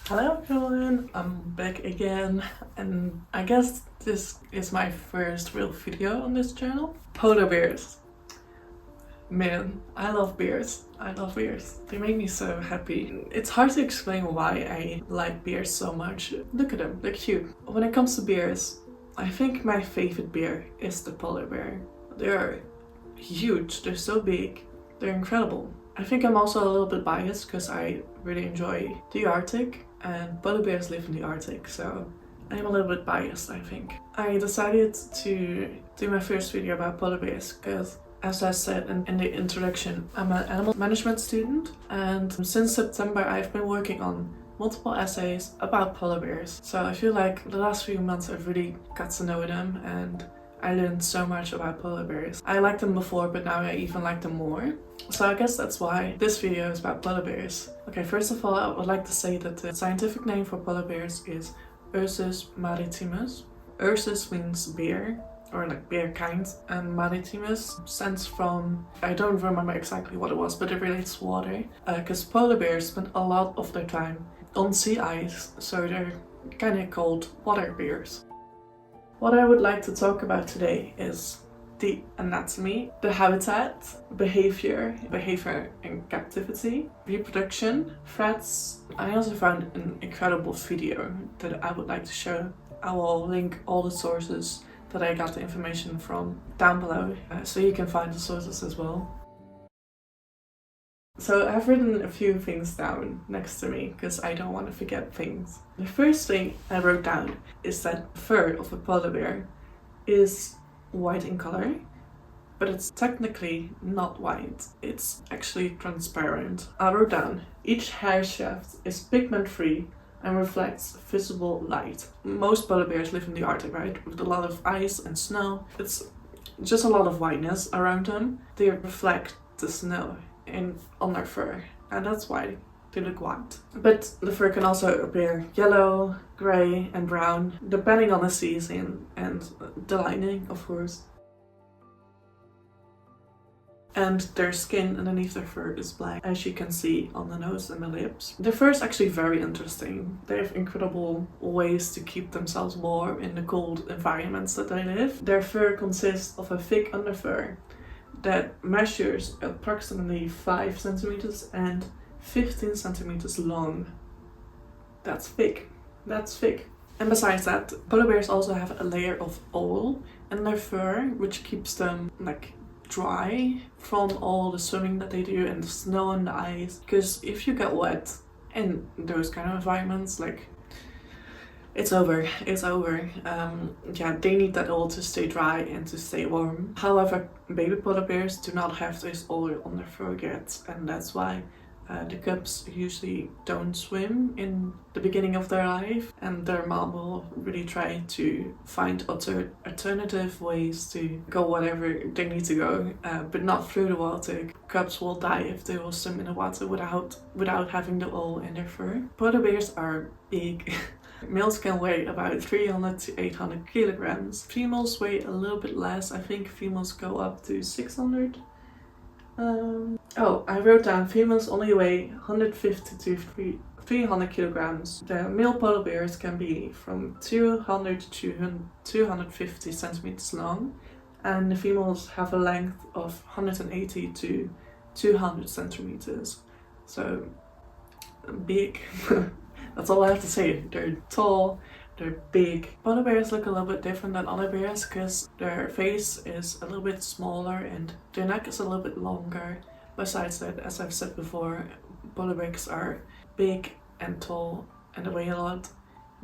Hello everyone, I'm back again, and I guess this is my first real video on this channel. Polar bears. Man, I love bears. I love bears. They make me so happy. It's hard to explain why I like bears so much. Look at them, they're cute. When it comes to bears, I think my favorite bear is the polar bear. They're huge, they're so big, they're incredible. I think I'm also a little bit biased because I really enjoy the Arctic and polar bears live in the Arctic, so I'm a little bit biased, I think. I decided to do my first video about polar bears because, as I said in the introduction, I'm an animal management student, and since September I've been working on multiple essays about polar bears. So I feel like the last few months I've really got to know them and I learned so much about polar bears. I liked them before, but now I even like them more. So I guess that's why this video is about polar bears. Okay, first of all, I would like to say that the scientific name for polar bears is Ursus maritimus. Ursus means bear, or like bear kind, and maritimus stems from, I don't remember exactly what it was, but it relates to water, because polar bears spend a lot of their time on sea ice, so they're kind of called water bears. What I would like to talk about today is the anatomy, the habitat, behavior in captivity, reproduction, threats. I also found an incredible video that I would like to show. I will link all the sources that I got the information from down below, so you can find the sources as well. So I've written a few things down next to me because I don't want to forget things. The first thing I wrote down is that the fur of a polar bear is white in color, but it's technically not white. It's actually transparent. I wrote down, each hair shaft is pigment free and reflects visible light. Most polar bears live in the Arctic, right? With a lot of ice and snow. It's just a lot of whiteness around them. They reflect the snow on their fur, and that's why they look white. But the fur can also appear yellow, grey and brown, depending on the season and the lining, of course. And their skin underneath their fur is black, as you can see on the nose and the lips. Their fur is actually very interesting. They have incredible ways to keep themselves warm in the cold environments that they live. Their fur consists of a thick underfur that measures approximately 5 centimeters and 15 centimeters long. That's thick. That's thick. And besides that, polar bears also have a layer of oil in their fur, which keeps them like dry from all the swimming that they do and the snow and the ice. Because if you get wet in those kind of environments, like it's over. Yeah, they need that oil to stay dry and to stay warm. However, baby polar bears do not have this oil on their fur yet, and that's why the cubs usually don't swim in the beginning of their life, and their mom will really try to find alternative ways to go wherever they need to go, but not through the water. Cubs will die if they will swim in the water without having the oil in their fur. Polar bears are big. Males can weigh about 300 to 800 kilograms. Females weigh a little bit less. I think females go up to 600. I wrote down females only weigh 150 to 300 kilograms. The male polar bears can be from 200 to 250 centimeters long, and the females have a length of 180 to 200 centimeters. So big. That's all I have to say. They're tall, they're big. Polar bears look a little bit different than other bears because their face is a little bit smaller and their neck is a little bit longer. Besides that, as I've said before, polar bears are big and tall and they weigh a lot,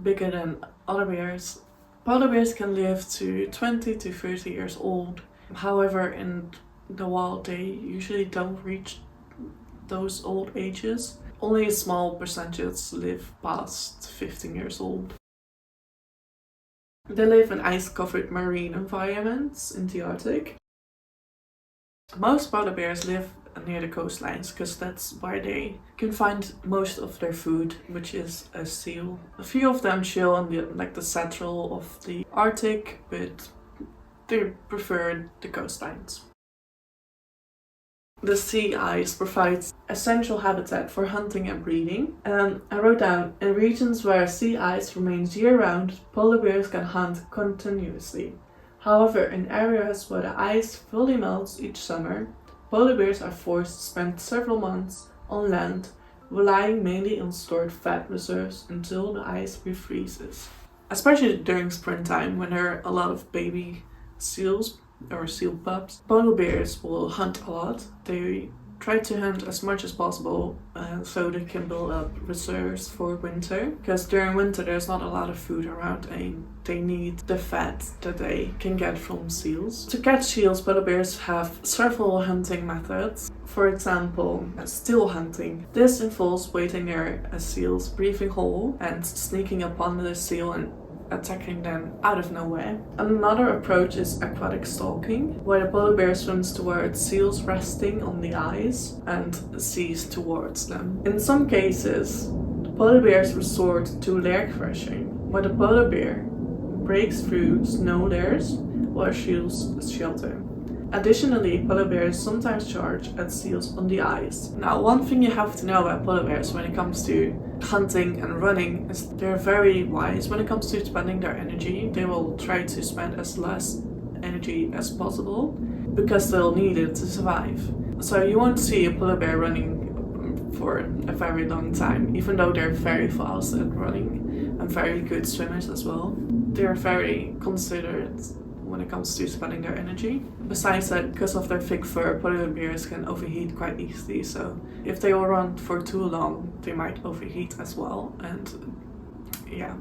bigger than other bears. Polar bears can live to 20 to 30 years old. However, in the wild they usually don't reach those old ages. Only a small percentage live past 15 years old. They live in ice-covered marine environments in the Arctic. Most polar bears live near the coastlines because that's where they can find most of their food, which is a seal. A few of them chill on the central of the Arctic, but they prefer the coastlines. the sea ice provides essential habitat for hunting and breeding. I wrote down, in regions where sea ice remains year-round, polar bears can hunt continuously. However, in areas where the ice fully melts each summer, polar bears are forced to spend several months on land, relying mainly on stored fat reserves until the ice refreezes. Especially during springtime, when there are a lot of baby seals or seal pups, polar bears will hunt a lot. They try to hunt as much as possible so they can build up reserves for winter, because during winter there's not a lot of food around and they need the fat that they can get from seals. To catch seals, polar bears have several hunting methods. For example, still hunting. This involves waiting near a seal's breathing hole and sneaking upon the seal and attacking them out of nowhere. Another approach is aquatic stalking, where the polar bear swims towards seals resting on the ice and sees towards them. In some cases, polar bears resort to lair crashing, where the polar bear breaks through snow layers while seals shelter. Additionally, polar bears sometimes charge at seals on the ice. Now, one thing you have to know about polar bears when it comes to hunting and running is they're very wise when it comes to spending their energy. They will try to spend as less energy as possible because they'll need it to survive. So you won't see a polar bear running for a very long time, even though they're very fast at running and very good swimmers as well. They're very considerate when it comes to spending their energy. Besides that, because of their thick fur, polar bears can overheat quite easily, so if they will run for too long, they might overheat as well, and yeah.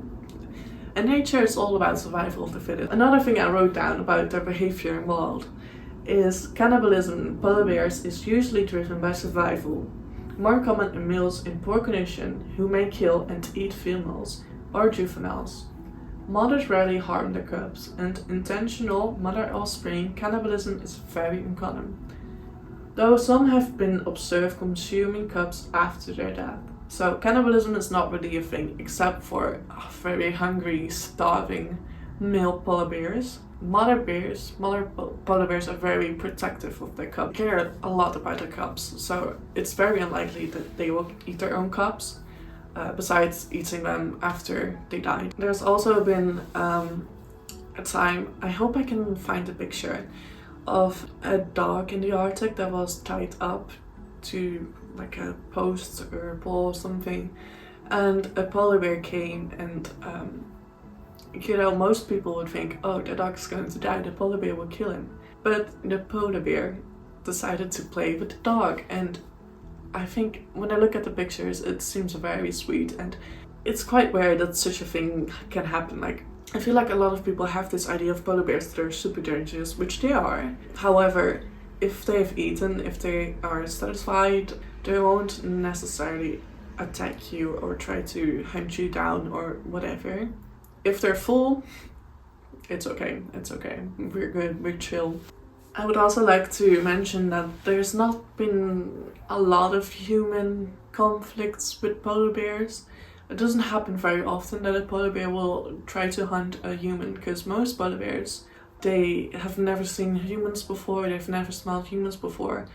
And nature is all about survival of the fittest. Another thing I wrote down about their behavior in wild is cannibalism in polar bears is usually driven by survival, more common in males in poor condition who may kill and eat females or juveniles. Mothers rarely harm their cubs, and intentional mother-offspring cannibalism is very uncommon, though some have been observed consuming cubs after their death. So cannibalism is not really a thing, except for very hungry, starving male polar bears. Mother polar bears are very protective of their cubs, care a lot about their cubs, so it's very unlikely that they will eat their own cubs. Besides eating them after they died. There's also been a time, I hope I can find a picture, of a dog in the Arctic that was tied up to like a post or a pole or something, and a polar bear came and most people would think, oh, the dog's going to die, the polar bear will kill him. But the polar bear decided to play with the dog, and I think when I look at the pictures, it seems very sweet, and it's quite rare that such a thing can happen. Like, I feel like a lot of people have this idea of polar bears that are super dangerous, which they are. However, if they've eaten, if they are satisfied, they won't necessarily attack you or try to hunt you down or whatever. If they're full, it's okay. We're good, we're chill. I would also like to mention that there's not been a lot of human conflicts with polar bears. It doesn't happen very often that a polar bear will try to hunt a human, because most polar bears, they have never seen humans before, they've never smelled humans before.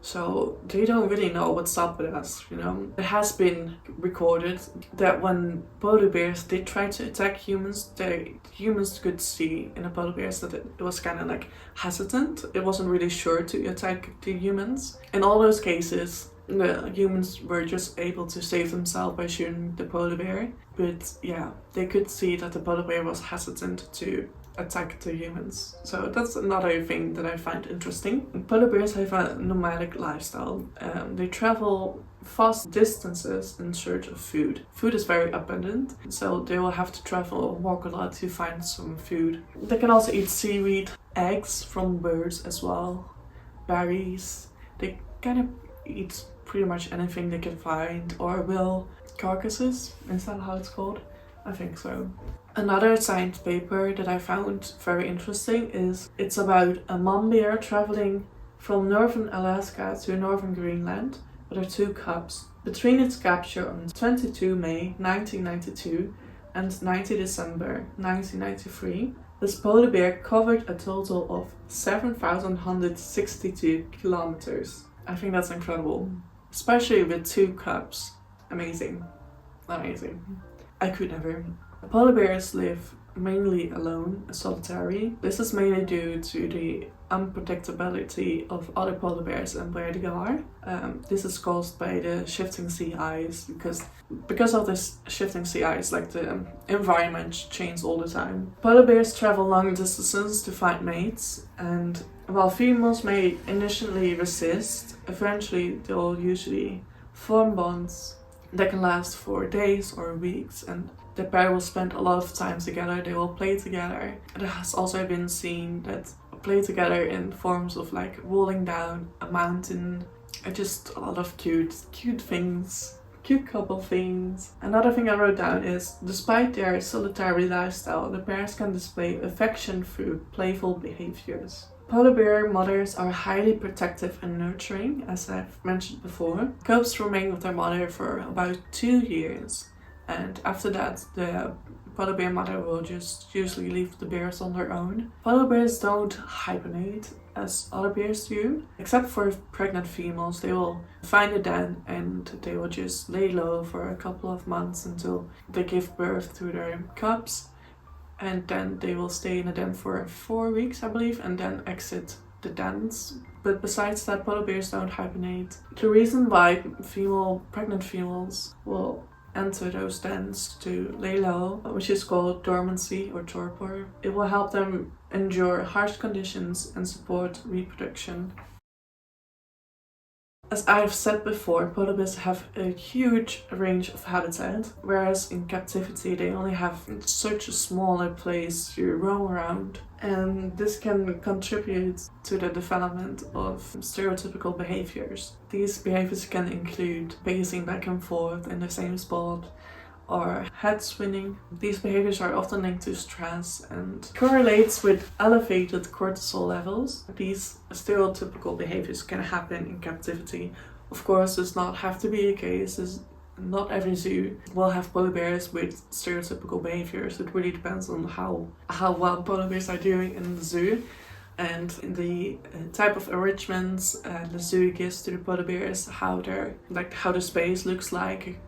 So they don't really know what's up with us, you know. It has been recorded that when polar bears did try to attack humans, the humans could see in the polar bears that it was kind of like hesitant. It wasn't really sure to attack the humans. In all those cases, the humans were just able to save themselves by shooting the polar bear. But yeah, they could see that the polar bear was hesitant to attack the humans. So that's another thing that I find interesting. Polar bears have a nomadic lifestyle. They travel vast distances in search of food. Food is very abundant, so they will have to travel or walk a lot to find some food. They can also eat seaweed, eggs from birds as well, berries. They kind of eat pretty much anything they can find, or will. Carcasses, is that how it's called? I think so. Another science paper that I found very interesting is it's about a mom bear traveling from northern Alaska to northern Greenland with her two cubs. Between its capture on 22 May 1992 and 90 December 1993, this polar bear covered a total of 7,162 kilometers. I think that's incredible. Especially with 2 cubs. Amazing. Amazing. I could never. Polar bears live mainly alone, solitary. This is mainly due to the unpredictability of other polar bears and where they are. This is caused by the shifting sea ice because of this shifting sea ice, like the environment changes all the time. Polar bears travel long distances to find mates, and while females may initially resist, eventually they'll usually form bonds that can last for days or weeks, and the pair will spend a lot of time together. They will play together. It has also been seen that play together in forms of like rolling down a mountain, just a lot of cute things, cute couple things. Another thing I wrote down is, despite their solitary lifestyle, the pairs can display affection through playful behaviors. Polar bear mothers are highly protective and nurturing, as I've mentioned before. Cubs remain with their mother for about 2 years, and after that the polar bear mother will just usually leave the bears on their own. Polar bears don't hibernate as other bears do. Except for pregnant females, they will find a den and they will just lay low for a couple of months until they give birth to their cubs. And then they will stay in a den for 4 weeks, I believe, and then exit the dens. But besides that, polar bears don't hibernate. The reason why pregnant females will enter those dens to lay low, which is called dormancy or torpor, it will help them endure harsh conditions and support reproduction. As I've said before, polar bears have a huge range of habitat, whereas in captivity they only have such a smaller place to roam around, and this can contribute to the development of stereotypical behaviors. These behaviors can include pacing back and forth in the same spot, or head spinning. These behaviors are often linked to stress and correlates with elevated cortisol levels. These stereotypical behaviors can happen in captivity. Of course, does not have to be the case. Not every zoo will have polar bears with stereotypical behaviors. It really depends on how well polar bears are doing in the zoo, and the type of enrichments the zoo gives to the polar bears, how the space looks like.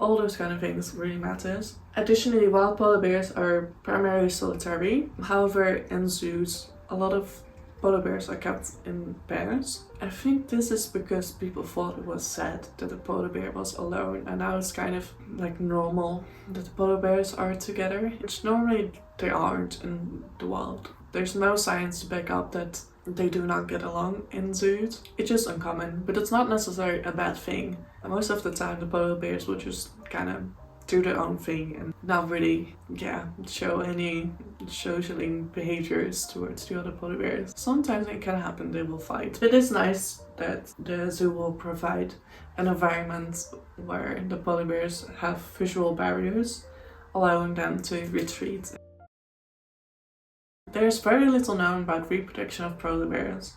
All those kind of things really matters. Additionally, wild polar bears are primarily solitary. However, in zoos, a lot of polar bears are kept in pairs. I think this is because people thought it was sad that the polar bear was alone, and now it's kind of like normal that the polar bears are together, which normally they aren't in the wild. There's no science to back up that they do not get along in zoos. It's just uncommon, but it's not necessarily a bad thing. And most of the time the polar bears will just kind of do their own thing and not really, show any socialing behaviors towards the other polar bears. Sometimes it can happen, they will fight. It is nice that the zoo will provide an environment where the polar bears have visual barriers, allowing them to retreat. There's very little known about reproduction of polar bears.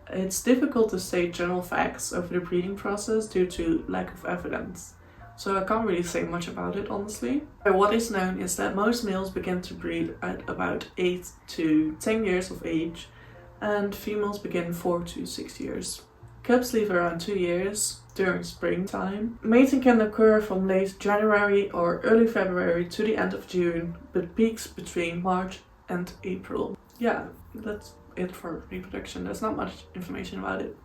It's difficult to state general facts over the breeding process due to lack of evidence, so I can't really say much about it, honestly. But what is known is that most males begin to breed at about 8 to 10 years of age, and females begin 4 to 6 years. Cubs live around 2 years during springtime. Mating can occur from late January or early February to the end of June, but peaks between March and April. Yeah, that's it for reproduction. There's not much information about it.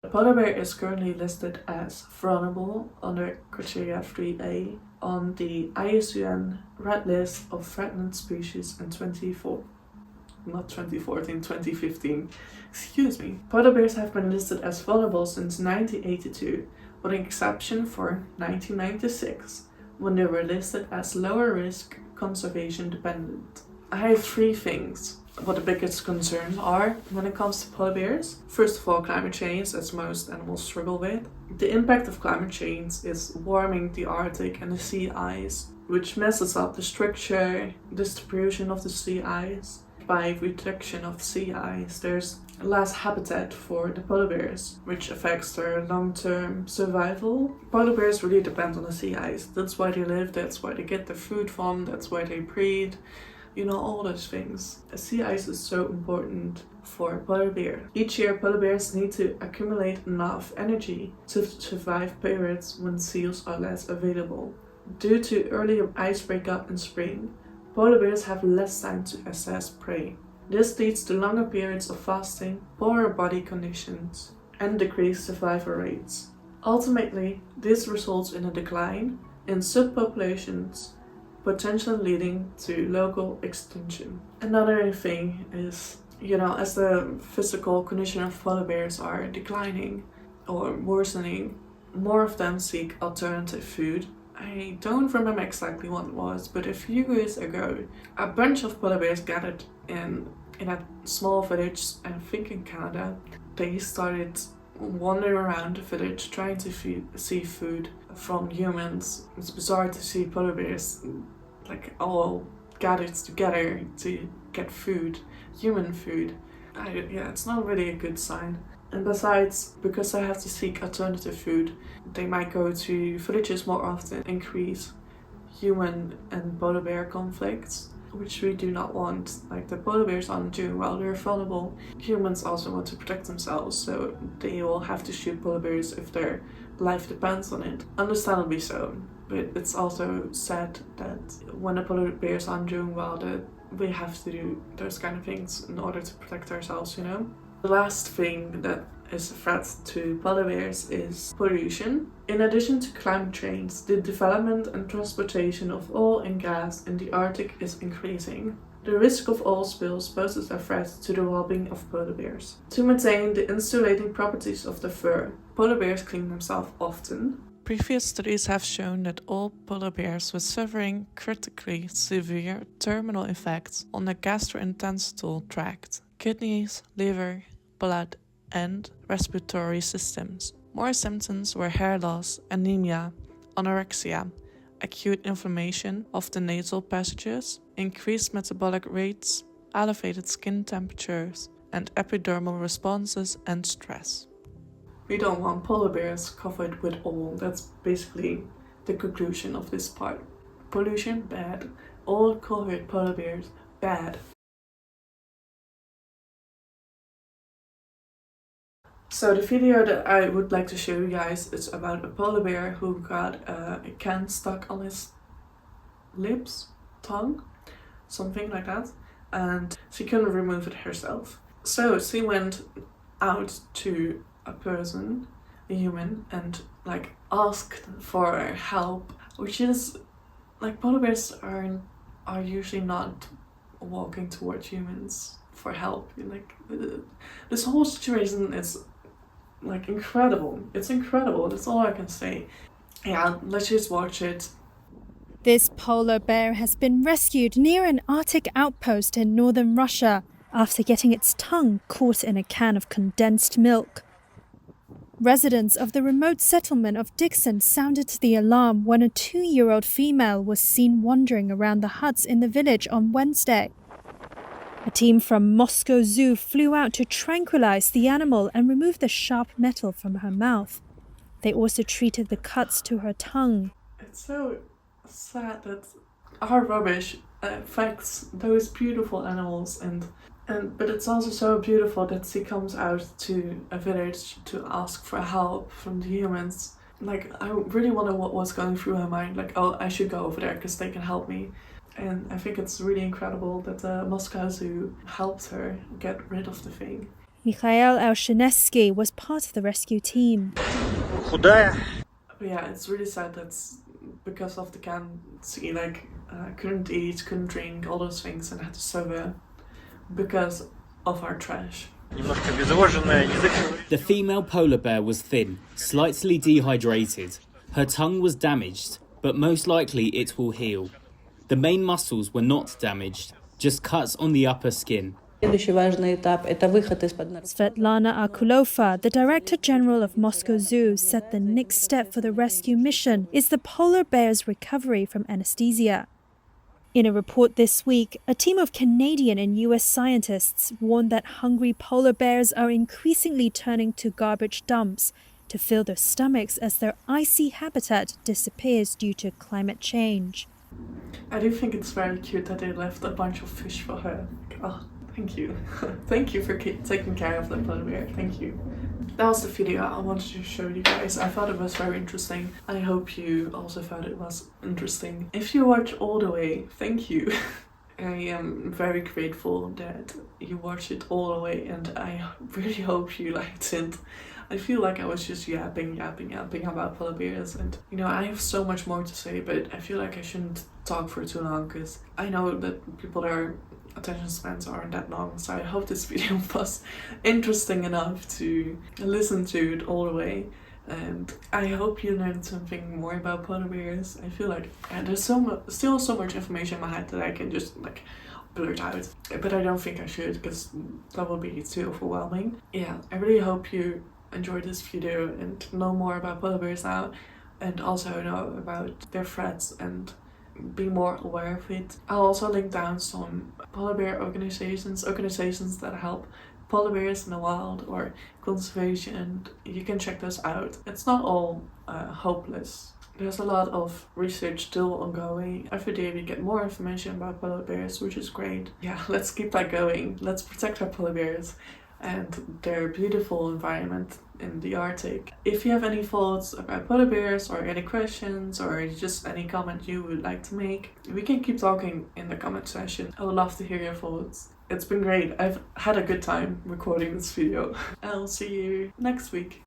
The polar bear is currently listed as vulnerable under criteria 3A on the IUCN Red List of Threatened Species in 2015. Excuse me. Polar bears have been listed as vulnerable since 1982, with an exception for 1996, when they were listed as lower risk conservation dependent. I have 3 things what the biggest concerns are when it comes to polar bears. First of all, climate change, as most animals struggle with. The impact of climate change is warming the Arctic and the sea ice, which messes up the structure, distribution of the sea ice. By reduction of sea ice, there's less habitat for the polar bears, which affects their long-term survival. Polar bears really depend on the sea ice. That's why they live, that's where they get their food from, that's where they breed. you know, all those things. Sea ice is so important for polar bear. Each year, polar bears need to accumulate enough energy to survive periods when seals are less available. Due to early ice breakup in spring, polar bears have less time to assess prey. This leads to longer periods of fasting, poorer body conditions, and decreased survival rates. Ultimately, this results in a decline in subpopulations, potentially leading to local extinction. Another thing is, you know, as the physical condition of polar bears are declining or worsening, more of them seek alternative food. I don't remember exactly what it was, but a few years ago, a bunch of polar bears gathered in a small village, I think in Canada. They started wandering around the village trying to see food from humans. It's bizarre to see polar bears like all gathered together to get food, human food. Yeah, it's not really a good sign. And besides, because they have to seek alternative food, they might go to villages more often, increase human and polar bear conflicts, which we do not want. Like, the polar bears aren't doing well, they're vulnerable. Humans also want to protect themselves, so they will have to shoot polar bears if their life depends on it. Understandably so, but it's also sad that when the polar bears aren't doing well, that we have to do those kind of things in order to protect ourselves, you know? The last thing that is a threat to polar bears is pollution. In addition to climate change, the development and transportation of oil and gas in the Arctic is increasing. The risk of oil spills poses a threat to the well-being of polar bears. To maintain the insulating properties of the fur, polar bears clean themselves often. Previous studies have shown that all polar bears were suffering critically severe terminal effects on the gastrointestinal tract, kidneys, liver, blood, and respiratory systems. More symptoms were hair loss, anemia, anorexia, acute inflammation of the nasal passages, increased metabolic rates, elevated skin temperatures, and epidermal responses and stress. We don't want polar bears covered with oil. That's basically the conclusion of this part. Pollution, bad. Oil covered polar bears, bad. So the video that I would like to show you guys is about a polar bear who got a can stuck on his lips, tongue, something like that, and she couldn't remove it herself. So she went out to a person, a human, and like asked for help, which is like, polar bears are usually not walking towards humans for help. Like, this whole situation is like incredible. It's incredible. That's all I can say. Yeah, let's just watch it. This polar bear has been rescued near an Arctic outpost in northern Russia after getting its tongue caught in a can of condensed milk. Residents of the remote settlement of Dixon sounded the alarm when a 2-year-old female was seen wandering around the huts in the village on Wednesday. A team from Moscow Zoo flew out to tranquilize the animal and remove the sharp metal from her mouth. They also treated the cuts to her tongue. It's so sad that our rubbish affects those beautiful animals, but it's also so beautiful that she comes out to a village to ask for help from the humans. Like, I really wonder what was going through her mind. Like, oh, I should go over there because they can help me. And I think it's really incredible that the Moscow Zoo helped her get rid of the thing. Mikhail Uspenskii was part of the rescue team. But yeah, it's really sad that because of the can, she couldn't eat, couldn't drink, all those things, and had to suffer because of our trash. The female polar bear was thin, slightly dehydrated. Her tongue was damaged, but most likely it will heal. The main muscles were not damaged, just cuts on the upper skin. Svetlana Akulova, the Director General of Moscow Zoo, said the next step for the rescue mission is the polar bear's recovery from anesthesia. In a report this week, a team of Canadian and US scientists warned that hungry polar bears are increasingly turning to garbage dumps to fill their stomachs as their icy habitat disappears due to climate change. I do think it's very cute that they left a bunch of fish for her. Oh, thank you. Thank you for taking care of the polar bear. Thank you. That was the video I wanted to show you guys. I thought it was very interesting. I hope you also thought it was interesting. If you watch all the way, thank you. I am very grateful that you watched it all the way, and I really hope you liked it. I feel like I was just yapping about polar bears, and you know, I have so much more to say, but I feel like I shouldn't talk for too long because I know that people that are attention spans aren't that long, so I hope this video was interesting enough to listen to it all the way, and I hope you learned something more about polar bears. I feel like there's still so much information in my head that I can just like blurt out, but I don't think I should because that would be too overwhelming. Yeah, I really hope you enjoyed this video and know more about polar bears now, and also know about their threats and be more aware of it. I'll also link down some polar bear organizations that help polar bears in the wild or conservation. You can check those out. It's not all hopeless. There's a lot of research still ongoing. Every day we get more information about polar bears, which is great. Yeah, let's keep that going. Let's protect our polar bears and their beautiful environment in the Arctic. If you have any thoughts about polar bears or any questions or just any comment you would like to make, we can keep talking in the comment section. I would love to hear your thoughts. It's been great. I've had a good time recording this video. I'll see you next week.